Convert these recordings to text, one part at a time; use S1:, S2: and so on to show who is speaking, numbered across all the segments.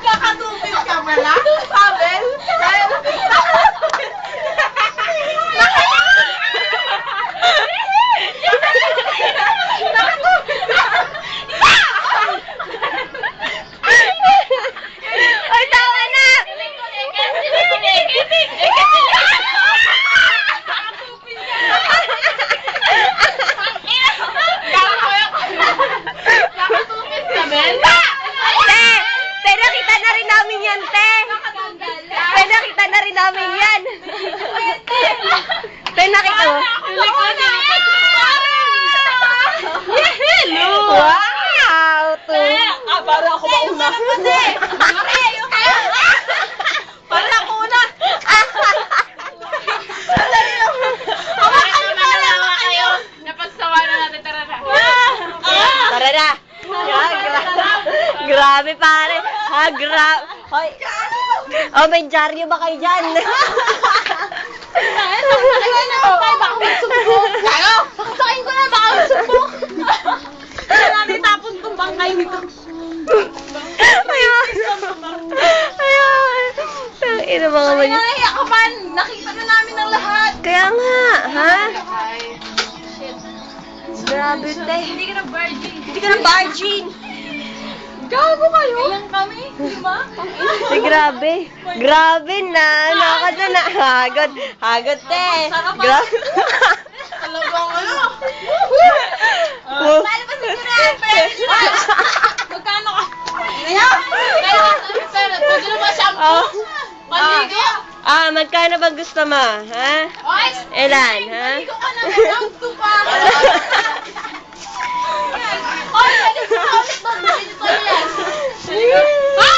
S1: Kakatupid ka pala? Sabel?
S2: Ay, tawa na! Te, nakita na rin namin yan, te. Te, nakita na rin namin yan. Te, nakita mo?
S1: Hello!
S2: Wow!
S1: Para ako mauna. Para ako una.
S2: Tara na. Grabe, pare. Hoy. Oh, may dyaryo ba kayo dyan?
S1: Sakain ko na, baka usubok. Natin tapon itong bangkay nito.
S2: Ayun. Ina mga
S1: Ay,
S2: mali.
S1: naiakapan. Nakita na namin ang lahat.
S2: Kaya nga, ha?
S1: Shit.
S2: Grabe, te.
S1: Hindi ka na virgin.
S2: Hindi ka na virgin.
S1: Gago kayo? Ilang kami? 5?
S2: Ay, grabe. Grabe na. Nakakata na. Hagod, te. Grabe.
S1: Talagang ano?
S2: Oh.
S1: Paano ba siguro? Magkano ka? Kaya, pwede na ba shampoo? Maligo?
S2: Magkano ba gusto mo? Ha?
S1: Oy!
S2: Ilan, ha?
S1: Maligo ka na, round 2 pa. Oy, maligo ka ulit doon. Dito yan. Ha?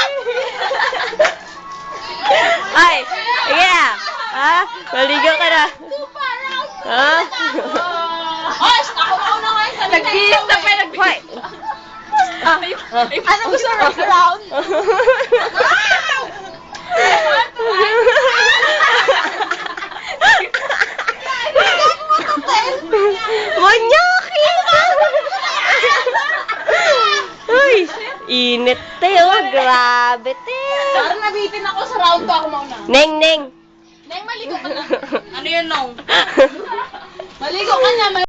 S2: Ay, sige na. Ha? Maligo ka na.
S1: 2 pa, round 2.
S2: Ha?
S1: Oy, ako mauna ngayon sa
S2: Nag-iis na pa,
S1: Hoy! Ano gusto mo? Round?
S2: Monyaki! Uy, init, te, oh. Grabe, te.
S1: Parang nabitin ako sa round 2 ako mauna.
S2: Neng, Neng.
S1: Neng, maligo ka na. Ano yun, Nong? Maligo ka na.